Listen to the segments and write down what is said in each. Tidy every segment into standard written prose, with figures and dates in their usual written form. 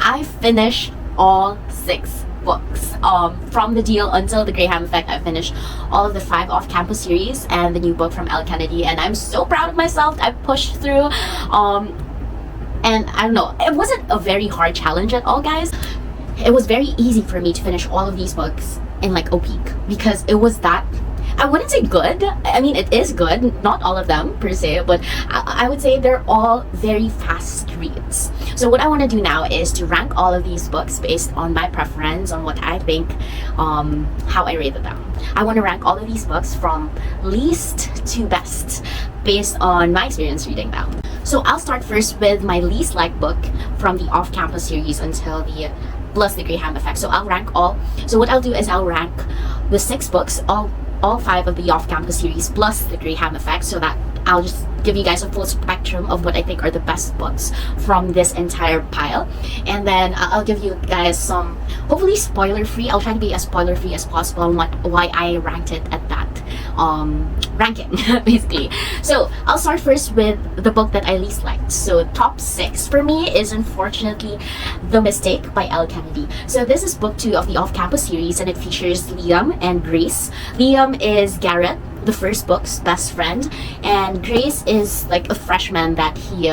I finished all 6 books. From the deal until the Graham Effect, I finished all of the 5 off-campus series and the new book from Elle Kennedy, and I'm so proud of myself. I pushed through, and I don't know, it wasn't a very hard challenge at all, guys. It was very easy for me to finish all of these books in like a week because it was that, I wouldn't say good. I mean, it is good, not all of them per se, but I would say they're all very fast reads. So what I want to do now is to rank all of these books based on my preference, on what I think, how I rated them. I want to rank all of these books from least to best based on my experience reading them. So I'll start first with my least liked book from the off-campus series until the plus the Graham Effect. So I'll rank all. So what I'll do is I'll rank the 6 books, all 5 of the off-campus series plus the Graham Effect, so that I'll just give you guys a full spectrum of what I think are the best books from this entire pile. And then I'll give you guys some, hopefully spoiler-free. I'll try to be as spoiler-free as possible on why I ranked it at that ranking, basically. So I'll start first with the book that I least liked. So top 6 for me is unfortunately The Mistake by Elle Kennedy. So this is book 2 of the off-campus series, and it features Liam and Grace. Liam is Garrett, the first book's best friend, and Grace is like a freshman that he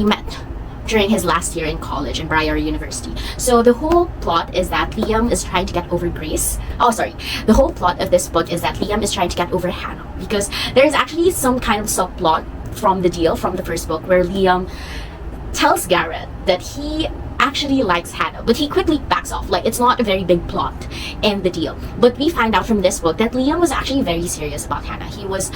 met during his last year in college in Briar University. So the whole plot is that Liam is trying to get over Grace. Oh, sorry. The whole plot of this book is that Liam is trying to get over Hannah, because there is actually some kind of subplot from the deal from the first book where Liam tells Garrett that he actually likes Hannah, but he quickly backs off. Like, it's not a very big plot in the deal. But we find out from this book that Liam was actually very serious about Hannah. He was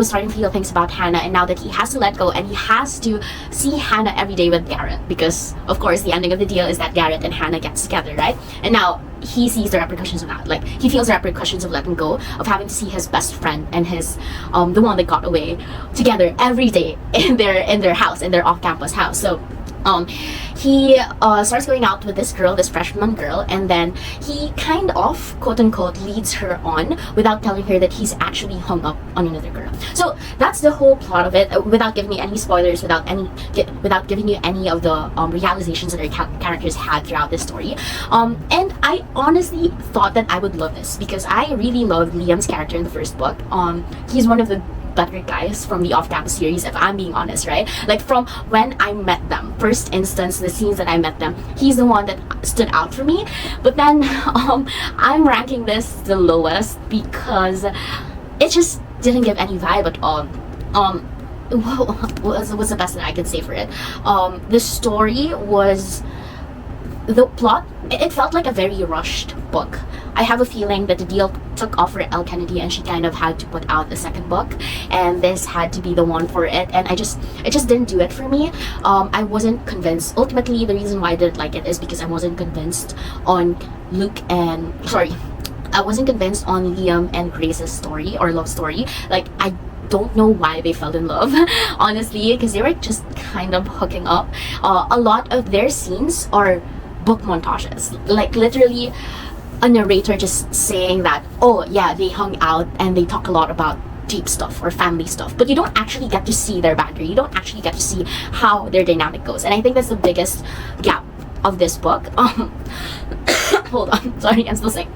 starting to feel things about Hannah, and now that he has to let go and he has to see Hannah every day with Garrett, because of course the ending of the deal is that Garrett and Hannah get together, right? And now he sees the repercussions of that. Like, he feels the repercussions of letting go, of having to see his best friend and his the one that got away together every day in their house, in their off-campus house. So he starts going out with this girl, this freshman girl, and then he kind of, quote-unquote, leads her on without telling her that he's actually hung up on another girl. So that's the whole plot of it, without giving you any spoilers, without giving you any of the realizations that our characters had throughout this story. And I honestly thought that I would love this, because I really loved Liam's character in the first book. He's one of the better guys from the off-campus series, if I'm being honest, right? Like, from when I met them, first instance, the scenes that I met them, he's the one that stood out for me. But then I'm ranking this the lowest because it just didn't give any vibe at all. What's the best that I can say for it? The story was, the plot, it felt like a very rushed book. I have a feeling that the deal took off for Elle Kennedy and she kind of had to put out the second book, and this had to be the one for it, and it just didn't do it for me. I wasn't convinced. Ultimately, the reason why I didn't like it is because I wasn't convinced on I wasn't convinced on Liam and Grace's story or love story. Like, I don't know why they fell in love, honestly, because they were just kind of hooking up. A lot of their scenes are book montages, like literally a narrator just saying that, oh yeah, they hung out and they talk a lot about deep stuff or family stuff, but you don't actually get to see their boundary. You don't actually get to see how their dynamic goes, and I think that's the biggest gap of this book. Hold on, sorry, I'm still sick.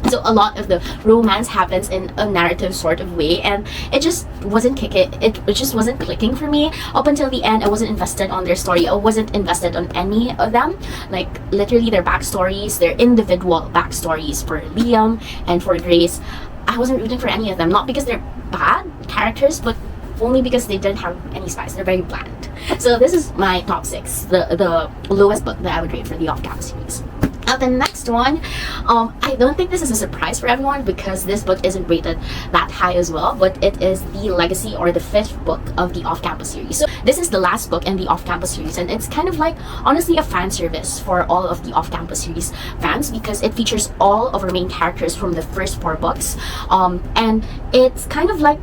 So a lot of the romance happens in a narrative sort of way, and it just wasn't clicking. It just wasn't clicking for me up until the end. I wasn't invested on their story. I wasn't invested on any of them. Like, literally their backstories, their individual backstories for Liam and for Grace. I wasn't rooting for any of them, not because they're bad characters, but only because they didn't have any spice. They're very bland. So this is my top 6, the lowest book that I would rate for the off-campus series. Now the next one, I don't think this is a surprise for everyone because this book isn't rated that high as well, but it is The Legacy, or the 5th book of the off-campus series. So this is the last book in the off-campus series, and it's kind of like, honestly, a fan service for all of the off-campus series fans, because it features all of our main characters from the first 4 books, and it's kind of like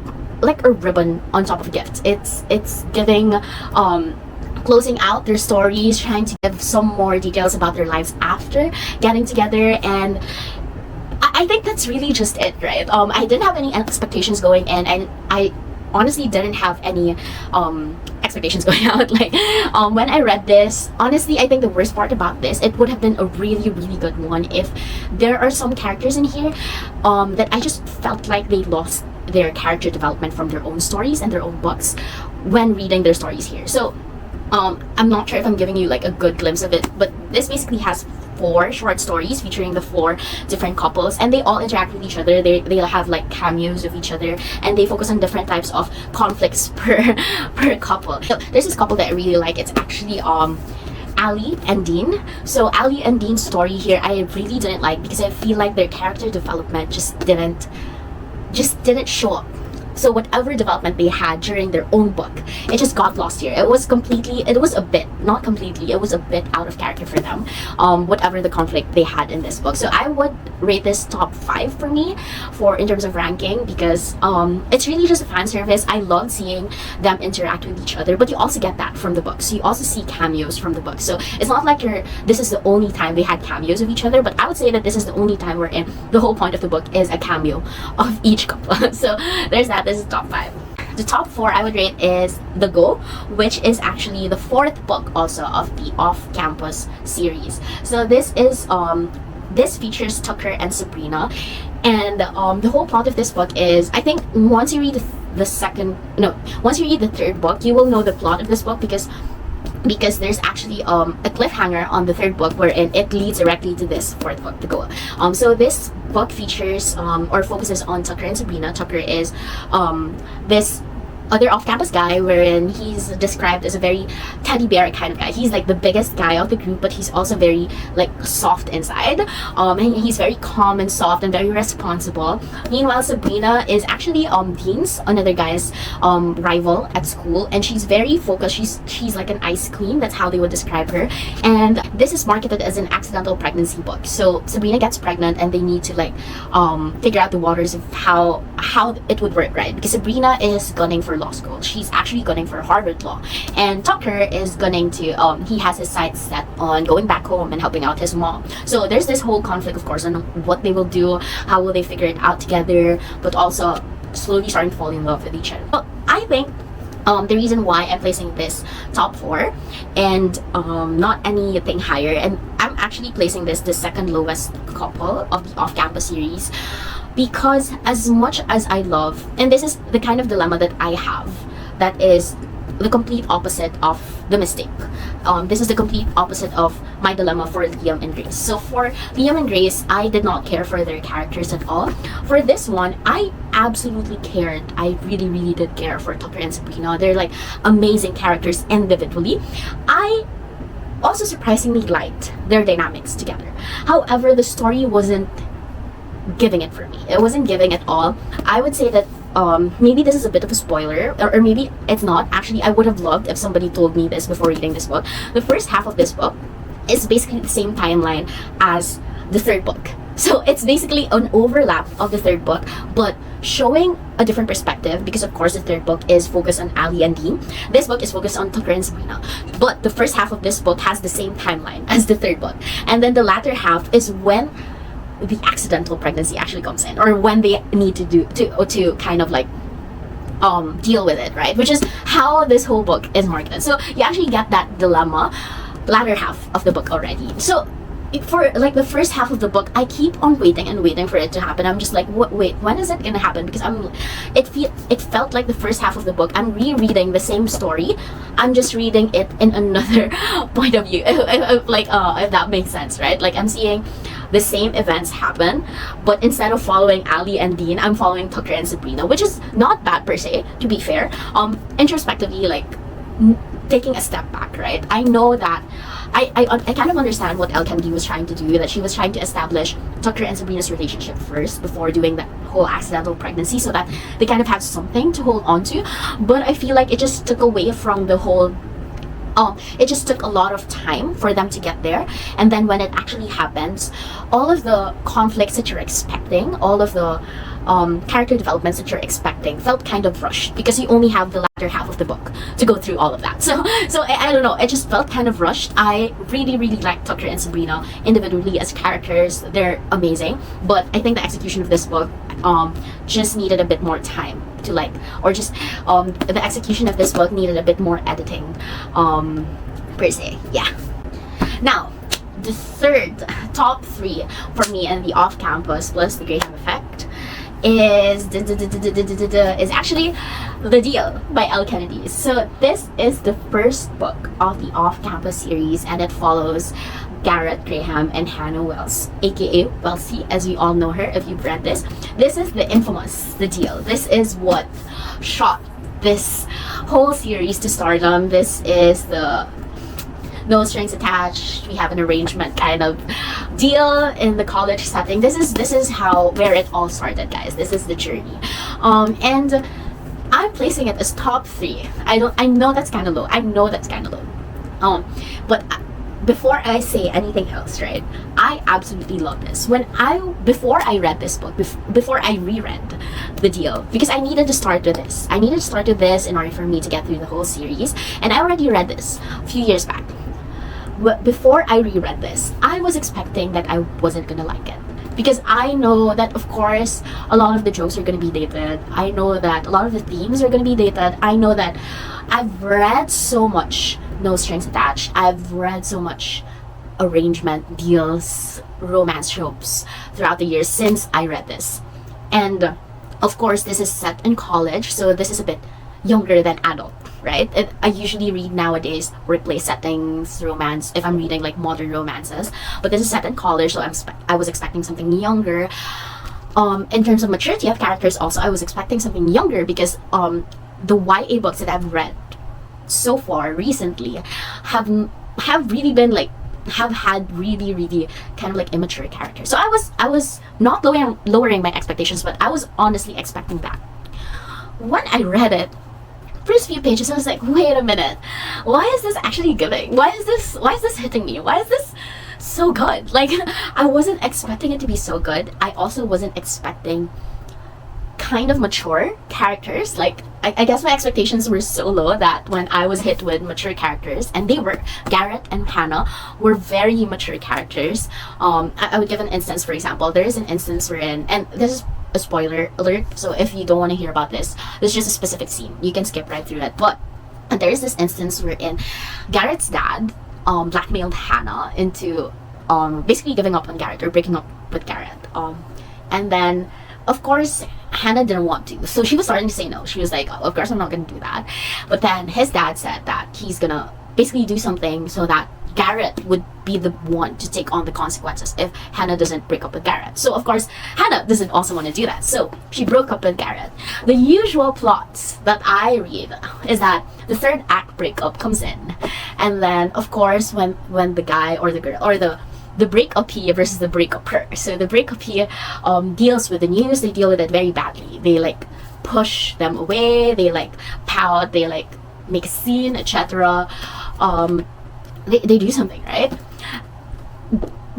a ribbon on top of a gift. It's giving closing out their stories, trying to give some more details about their lives after getting together, and I think that's really just it, right? I didn't have any expectations going in, and I honestly didn't have any expectations going out. Like when I read this, honestly, I think the worst part about this, it would have been a really really good one if there are some characters in here that I just felt like they lost their character development from their own stories and their own books when reading their stories here. So I'm not sure if I'm giving you like a good glimpse of it, but this basically has 4 short stories featuring the 4 different couples, and they all interact with each other. They'll have like cameos of each other, and they focus on different types of conflicts per couple. So there's this couple that I really like. It's actually Ali and Dean. So Ali and Dean's story here I really didn't like because I feel like their character development just didn't show up. So whatever development they had during their own book, it just got lost here. It was a bit, not completely, it was a bit out of character for them, whatever the conflict they had in this book. So I would rate this top 5 for me in terms of ranking, because it's really just a fan service. I love seeing them interact with each other, but you also get that from the book. So you also see cameos from the book. So it's not like this is the only time they had cameos of each other, but I would say that this is the only time wherein the whole point of the book is a cameo of each couple. So there's that. This is top 5. The top 4 I would rate is The Go, which is actually the 4th book also of the off-campus series. So this is this features Tucker and Sabrina, and the whole plot of this book is, I think once you read the 3rd book, you will know the plot of this book, because there's actually a cliffhanger on the 3rd book wherein it leads directly to this 4th book, The Go. So this book features or focuses on Tucker and Sabrina. Tucker is this other off-campus guy wherein he's described as a very teddy bear kind of guy. He's like the biggest guy of the group, but he's also very like soft inside, and he's very calm and soft and very responsible. Meanwhile, Sabrina is actually Dean's, another guy's rival at school, and she's very focused. She's like an ice queen, that's how they would describe her. And this is marketed as an accidental pregnancy book. So Sabrina gets pregnant and they need to like figure out the waters of how it would work, right? Because Sabrina is gunning for law school. She's actually gunning for Harvard Law, and Tucker is gunning to he has his sights set on going back home and helping out his mom. So there's this whole conflict, of course, on what they will do, how will they figure it out together, but also slowly starting to fall in love with each other. So I think the reason why I'm placing this top 4 and not anything higher, and I'm actually placing this the 2nd lowest couple of the off-campus series, because as much as I love, and this is the kind of dilemma that I have, that is the complete opposite of The Mistake. This is the complete opposite of my dilemma for Liam and Grace. So for Liam and Grace, I did not care for their characters at all. For this one, I absolutely cared. I really, really did care for Tucker and Sabrina. They're like amazing characters individually. I also surprisingly liked their dynamics together. However, the story wasn't giving it for me. It wasn't giving at all. I would say that maybe this is a bit of a spoiler, or maybe it's not. Actually, I would have loved if somebody told me this before reading this book. The first half of this book is basically the same timeline as the 3rd book. So it's basically an overlap of the 3rd book, but showing a different perspective, because of course the 3rd book is focused on Ali and Dean. This book is focused on Tucker and Sabrina. But the first half of this book has the same timeline as the 3rd book. And then the latter half is when the accidental pregnancy actually comes in, or when they need to kind of like deal with it, right? Which is how this whole book is marketed. So you actually get that dilemma latter half of the book already. So for like the first half of the book, I keep on waiting and waiting for it to happen. I'm just like, wait, when is it gonna happen? Because it felt like the first half of the book, I'm rereading the same story. I'm just reading it in another point of view. If that makes sense, right? Like I'm seeing the same events happen, but instead of following Ali and Dean, I'm following Tucker and Sabrina, which is not bad per se, to be fair. Introspectively, like taking a step back, right? I know that I kind of understand what Elle was trying to do, that she was trying to establish Tucker and Sabrina's relationship first before doing that whole accidental pregnancy, so that they kind of have something to hold on to. But I feel like it just took away from the whole it just took a lot of time for them to get there, and then when it actually happens, all of the conflicts that you're expecting, all of the character developments that you're expecting felt kind of rushed because you only have the latter half of the book to go through all of that. So I don't know, it just felt kind of rushed. I really like Tucker and Sabrina individually as characters. They're amazing, but I think the execution of this book just needed a bit more time to like, or just the execution of this book needed a bit more editing per se. Yeah. Now, the third top 3 for me and the off-campus plus the Graham effect is actually The Deal by Elle Kennedy. So this is the first book of the off-campus series, and it follows Garrett Graham and Hannah Wells, aka Wellesley, as we all know her if you've read this. This is the infamous The Deal. This is what shot this whole series to stardom. This is the no strings attached, we have an arrangement kind of deal in the college setting. This is how where it all started, guys. This is the journey. And I'm placing it as top 3. I know that's kind of low. But before I say anything else, right, I absolutely love this. Before I read this book, before I reread The Deal, because I needed to start with this. I needed to start with this in order for me to get through the whole series, and I already read this a few years back. But before I reread this, I was expecting that I wasn't gonna like it. Because I know that, of course, a lot of the jokes are gonna be dated. I know that a lot of the themes are gonna be dated. I know that I've read so much No Strings Attached. I've read so much arrangement, deals, romance tropes throughout the years since I read this. And of course, this is set in college, so this is a bit younger than adult, right? I usually read nowadays workplace settings, romance, if I'm reading like modern romances, but this is set in college, so I was expecting something younger. In terms of maturity of characters also, I was expecting something younger because the YA books that I've read so far recently have really been like, have had really kind of like immature characters. So I was not lowering my expectations, but I was honestly expecting that. When I read it, first few pages, I was like, wait a minute, why is this actually giving? Why is this hitting me? Why is this so good? Like, I wasn't expecting it to be so good. I also wasn't expecting kind of mature characters. Like, I guess my expectations were so low that when I was hit with mature characters, and they were, Garrett and Hannah were very mature characters. I would give an instance. For example, there is an instance wherein, and this is a spoiler alert, so if you don't want to hear about this is just a specific scene, you can skip right through it. But there is this instance wherein Garrett's dad blackmailed Hannah into basically giving up on Garrett or breaking up with Garrett. And then, of course, Hannah didn't want to, so she was starting to say no. She was like, oh, of course I'm not going to do that. But then his dad said that he's gonna basically do something so that Garrett would be the one to take on the consequences if Hannah doesn't break up with Garrett. So of course, Hannah doesn't also want to do that. So she broke up with Garrett. The usual plots that I read is that the third act breakup comes in. And then, of course, when the guy or the girl, or the breakup-ee versus the breakup-her. So the breakup-ee deals with the news. They deal with it very badly. They like push them away. They like pout. They like make a scene, etc. They do something, right?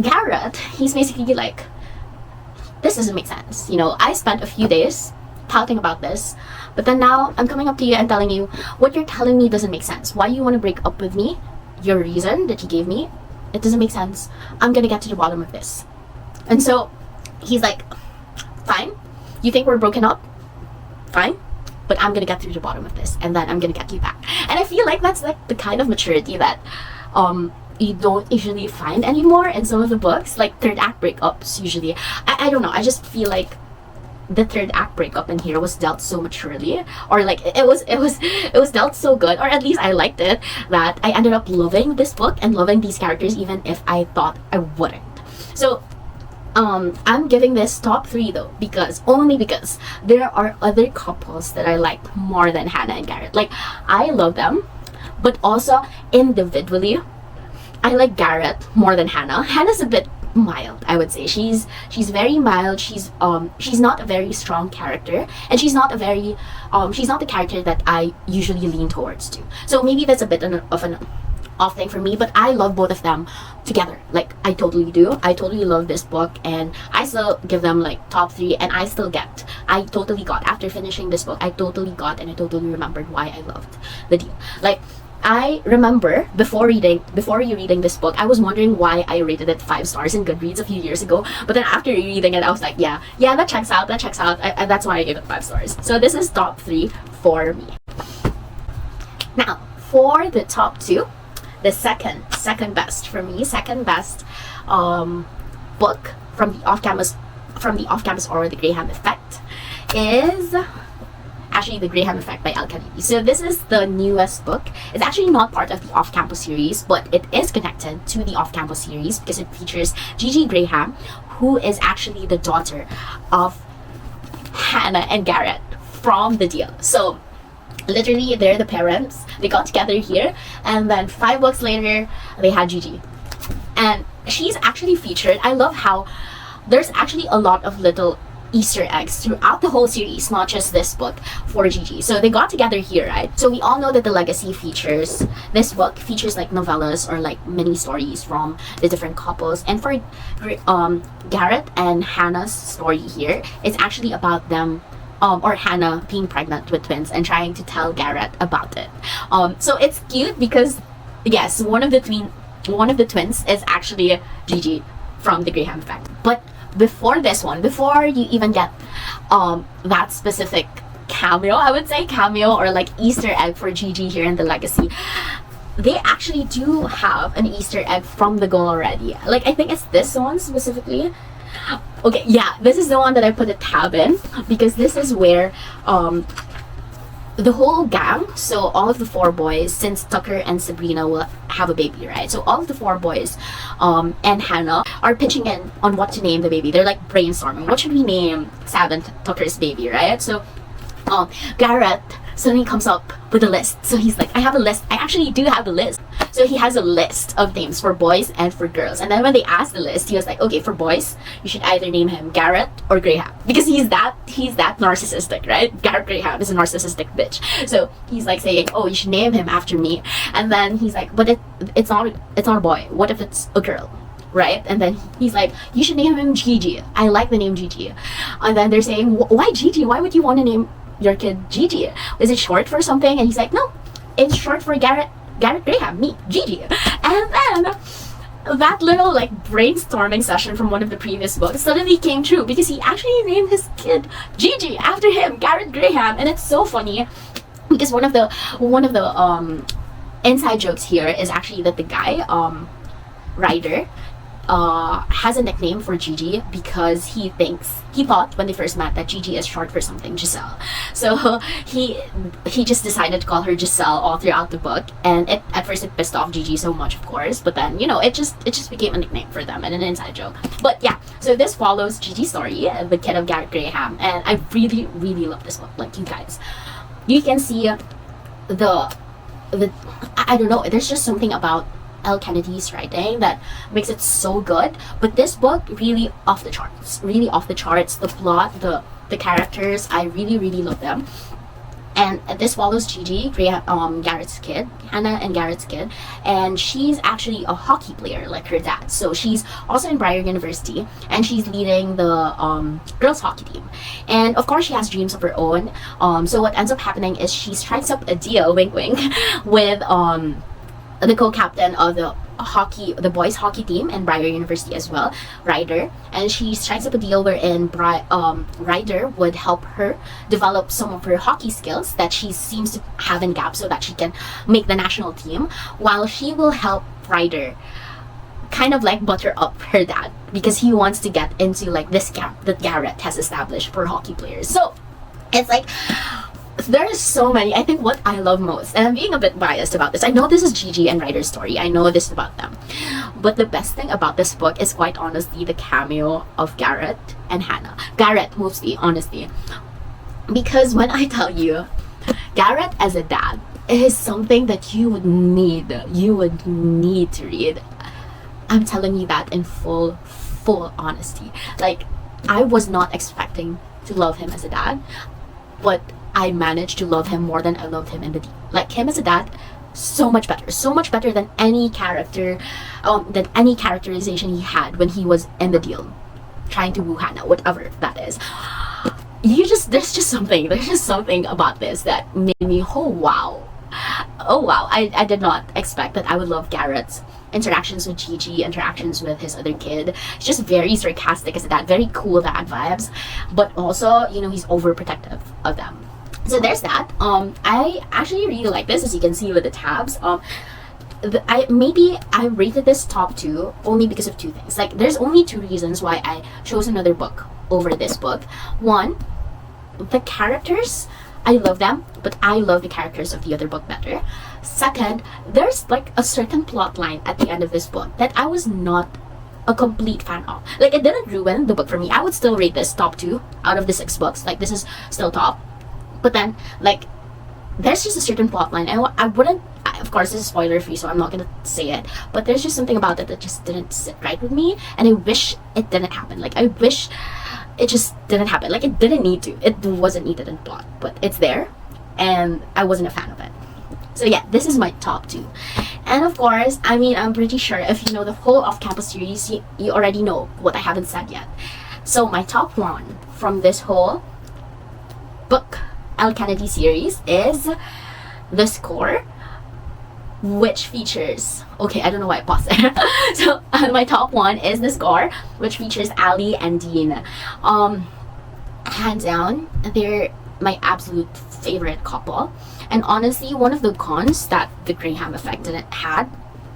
Garrett, he's basically like, this doesn't make sense. You know, I spent a few days pouting about this, but then now I'm coming up to you and telling you what you're telling me doesn't make sense. Why you want to break up with me? Your reason that you gave me, it doesn't make sense. I'm gonna get to the bottom of this. And so he's like, fine, you think we're broken up? Fine, but I'm gonna get through the bottom of this, and then I'm gonna get you back. And I feel like that's like the kind of maturity that you don't usually find anymore in some of the books, like third act breakups usually. I don't know, I just feel like the third act breakup in here was dealt so maturely, or like it was dealt so good, or at least I liked it, that I ended up loving this book and loving these characters even if I thought I wouldn't. So I'm giving this top 3 though, only because there are other couples that I like more than Hannah and Garrett. Like, I love them, but also individually I like Garrett more than Hannah. Hannah's a bit mild, I would say. She's very mild. She's not a very strong character, and she's not the character that I usually lean towards too. So maybe that's a bit of an off thing for me, but I love both of them together. Like, I totally do. I totally love this book, and I still give them like top 3, and I totally got, after finishing this book, I totally got, and I totally remembered why I loved the deal. Like, I remember before reading this book, I was wondering why I rated it 5 stars in Goodreads a few years ago. But then after reading it, I was like, yeah, that checks out. That's why I gave it 5 stars. So this is top 3 for me. Now, for the top 2, the second best for me, book from the off-campus or the Graham Effect is actually The Graham Effect by Elle. So this is the newest book. It's actually not part of the off-campus series, but it is connected to the off-campus series because it features Gigi Graham, who is actually the daughter of Hannah and Garrett from The Deal. So literally, they're the parents. They got together here, and then 5 books later, they had Gigi. And she's actually featured. I love how there's actually a lot of little Easter eggs throughout the whole series, not just this book for Gigi. So they got together here, right? So we all know that the legacy features, this book features like novellas or like mini stories from the different couples. And for Garrett and Hannah's story here, it's actually about them, or Hannah being pregnant with twins and trying to tell Garrett about it. So it's cute because, yes, one of the twins is actually Gigi from The Graham Effect. But before you even get that specific cameo, I would say cameo or like Easter egg for Gigi here in the legacy, they actually do have an Easter egg from the goal already. Like, I think it's this one specifically. Okay, yeah, this is the one that I put a tab in because this is where the whole gang, so all of the 4 boys, since Tucker and Sabrina will have a baby, right? So all of the 4 boys and Hannah are pitching in on what to name the baby. They're like brainstorming. What should we name Sab and Tucker's baby, right? So Garrett suddenly comes up with a list. So he's like, I have a list. I actually do have a list. So he has a list of names for boys and for girls. And then when they asked the list, he was like, okay, for boys, you should either name him Garrett or Graham. Because he's that narcissistic, right? Garrett Graham is a narcissistic bitch. So he's like saying, oh, you should name him after me. And then he's like, but it's not a boy. What if it's a girl? Right? And then he's like, you should name him Gigi. I like the name Gigi. And then they're saying, why Gigi? Why would you want to name your kid Gigi? Is it short for something? And he's like, no, it's short for Garrett Graham, me, Gigi. And then that little like brainstorming session from one of the previous books suddenly came true because he actually named his kid Gigi after him, Garrett Graham. And it's so funny because one of the inside jokes here is actually that the guy, Ryder, has a nickname for Gigi because he thought when they first met that Gigi is short for something, Giselle. So he just decided to call her Giselle all throughout the book, and at first it pissed off Gigi so much, of course, but then, you know, it just became a nickname for them and an inside joke. But yeah, so this follows Gigi's story, the kid of Garrett Graham, and I really, really love this book. Like, you guys, you can see the I don't know, there's just something about Elle Kennedy's writing that makes it so good. But this book, really off the charts. The plot, the characters, I really, really love them. And this follows Gigi, Garrett's kid, Hannah and Garrett's kid, and she's actually a hockey player like her dad. So she's also in Briar University, and she's leading the girls hockey team. And of course, she has dreams of her own. So what ends up happening is she strikes up a deal, wink wink, with the co-captain of the boys hockey team in Briar University as well, Ryder, and she strikes up a deal wherein Ryder would help her develop some of her hockey skills that she seems to have in gaps so that she can make the national team, while she will help Ryder kind of like butter up her dad because he wants to get into like this camp that Garrett has established for hockey players. So it's like, there's so many. I think what I love most, and I'm being a bit biased about this, I know this is Gigi and Ryder's story, I know this is about them, but the best thing about this book is quite honestly the cameo of Garrett and Hannah. Garrett mostly, honestly, because when I tell you, Garrett as a dad is something that you would need to read. I'm telling you that in full honesty. Like, I was not expecting to love him as a dad, but I managed to love him more than I loved him in The Deal. Like, him as a dad so much better than any characterization he had when he was in the deal trying to woo Hannah, whatever that is. There's just something about this that made me, oh wow, I did not expect that I would love Garrett's interactions with Gigi, interactions with his other kid. It's just very sarcastic as that, very cool dad vibes, but also, you know, he's overprotective of them. So there's that. I actually really like this, as you can see with the tabs. I rated this top 2 only because of 2 things. Like, there's only 2 reasons why I chose another book over this book. One, the characters, I love them, but I love the characters of the other book better. Second, there's like a certain plot line at the end of this book that I was not a complete fan of. Like, it didn't ruin the book for me. I would still rate this top 2 out of the 6 books. Like, this is still top. But then, like, there's just a certain plot line. I wouldn't, of course, this is spoiler free, so I'm not gonna say it, but there's just something about it that just didn't sit right with me, and I wish it didn't happen. Like, I wish it just didn't happen. Like, it didn't need to. It wasn't needed in plot, but it's there, and I wasn't a fan of it. So yeah, this is my top 2. And of course, I mean, I'm pretty sure if you know the whole off-campus series, you already know what I haven't said yet. So my top 1 from this whole book Elle Kennedy series is The Score, which features, okay, I don't know why I paused there. So my top 1 is The Score, which features Elle and Dean. Hands down, they're my absolute favorite couple. And honestly, one of the cons that the Graham effect didn't had,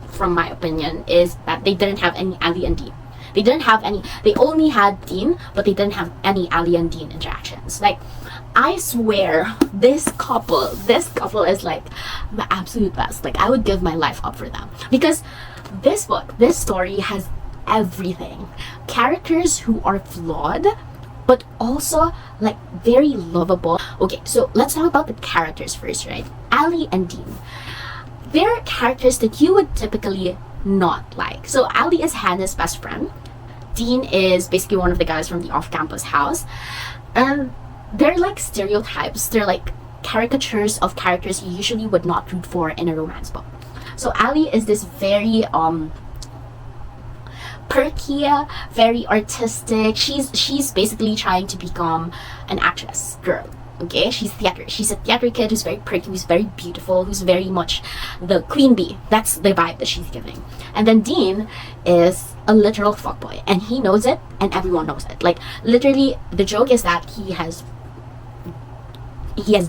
from my opinion, is that they didn't have any Elle and Dean. They only had Dean, but they didn't have any Elle and Dean interactions. Like, I swear, this couple is like the absolute best. Like, I would give my life up for them. Because this book, this story has everything. Characters who are flawed, but also like very lovable. Okay, so let's talk about the characters first, right? Elle and Dean. They're characters that you would typically not like. So Elle is Hannah's best friend. Dean is basically one of the guys from the off-campus house. And they're like stereotypes. They're like caricatures of characters you usually would not root for in a romance book. So Elle is this very perky, very artistic. She's basically trying to become an actress girl. Okay, she's a theater kid who's very pretty, who's very beautiful, who's very much the queen bee. That's the vibe that she's giving. And then Dean is a literal fuckboy, and he knows it, and everyone knows it. Like, literally, the joke is that he has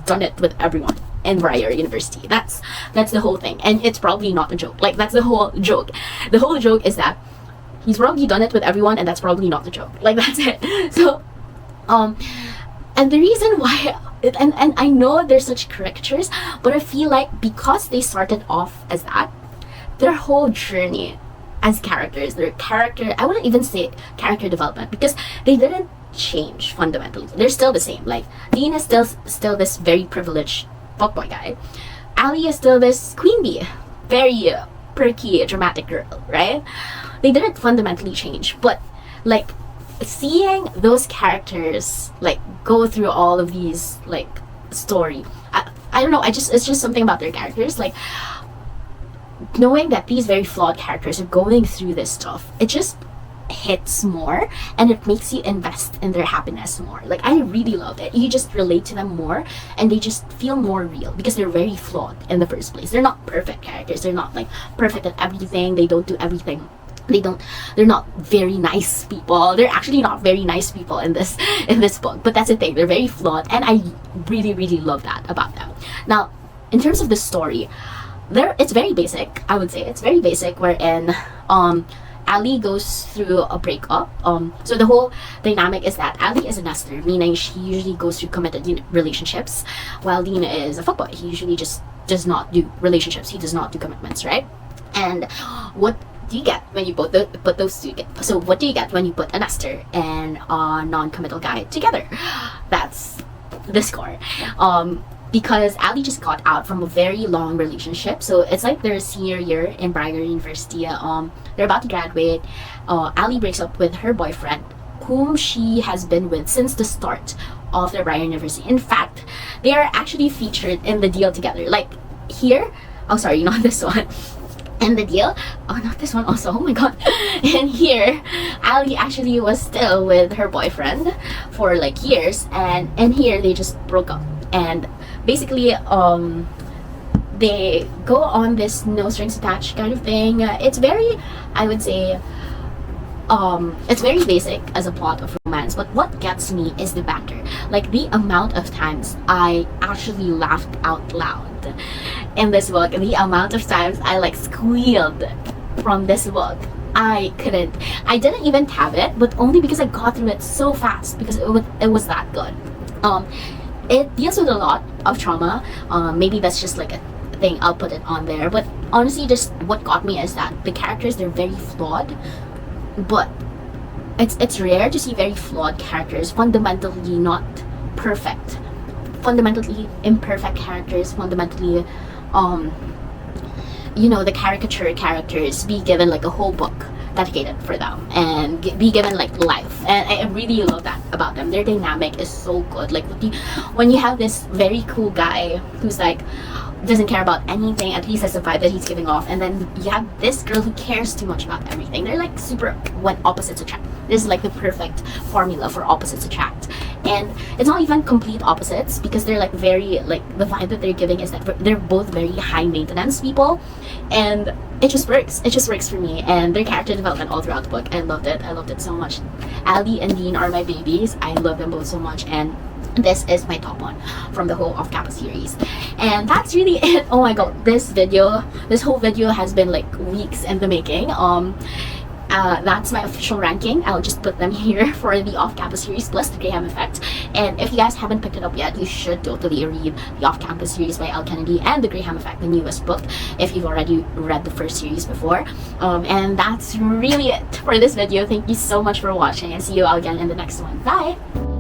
done it with everyone in Briar University. That's the whole thing, and it's probably not a joke. Like, that's the whole joke. The whole joke is that he's probably done it with everyone, and that's probably not the joke. Like, that's it. So, and the reason why, and I know there's such caricatures, but I feel like because they started off as that, their whole journey as characters, I wouldn't even say character development, because they didn't change fundamentally. They're still the same. Like, Dean is still this very privileged fuckboy guy. Elle is still this queen bee, very perky, dramatic girl, right? They didn't fundamentally change, but like, seeing those characters like go through all of these like story, I don't know, it's just something about their characters, like knowing that these very flawed characters are going through this stuff, it just hits more, and it makes you invest in their happiness more. Like, I really loved it. You just relate to them more, and they just feel more real because they're very flawed in the first place. They're not perfect characters. They're not like perfect at everything. They don't do everything. They're not very nice people. They're actually not very nice people in this book, but that's the thing, they're very flawed, and I really love that about them. Now, in terms of the story, it's very basic. I would say it's very basic, wherein Elle goes through a breakup. So the whole dynamic is that Elle is a nester, meaning she usually goes through committed relationships, while Dean is a fuckboy. He usually just does not do relationships. He does not do commitments, right? And what do you get when you put those two together? So what do you get when you put a nester and a non-committal guy together? That's The Score. Because Elle just got out from a very long relationship, so it's like their senior year in Briar University. They're about to graduate. Elle breaks up with her boyfriend, whom she has been with since the start of their Briar University. In fact, they are actually featured in the deal together. Like, here, Oh, sorry, not this one. And the deal, oh, not this one also, oh my god. And here, Ali actually was still with her boyfriend for like years, and here they just broke up. And basically, they go on this no strings attached kind of thing. It's very, I would say, it's very basic as a plot of romance, but what gets me is the banter. Like the amount of times I actually laughed out loud in this book, the amount of times I like squealed from this book. I didn't even tab it, but only because I got through it so fast, because it was that good. It deals with a lot of trauma. Maybe that's just like a thing, I'll put it on there, but honestly, just what got me is that the characters, they're very flawed, but it's rare to see very flawed characters, fundamentally not perfect, fundamentally imperfect characters, fundamentally you know, the caricature characters be given like a whole book dedicated for them and be given like life. And I really love that about them. Their dynamic is so good. Like when you have this very cool guy who's like doesn't care about anything, at least that's the vibe that he's giving off, and then you have this girl who cares too much about everything. They're like super, when opposites attract. This is like the perfect formula for opposites attract. And it's not even complete opposites, because they're like very, like the vibe that they're giving is that they're both very high maintenance people, and it just works. It just works for me. And their character development all throughout the book, I loved it. I loved it so much. Ali and Dean are my babies. I love them both so much, and this is my top one from the whole off-campus series. And that's really it. Oh my god, this whole video has been like weeks in the making. That's my official ranking. I'll just put them here for the off-campus series plus the Graham Effect. And if you guys haven't picked it up yet, you should totally read the off-campus series by Elle Kennedy and the Graham Effect, the newest book, if you've already read the first series before. And that's really it for this video. Thank you so much for watching, and see you all again in the next one. Bye!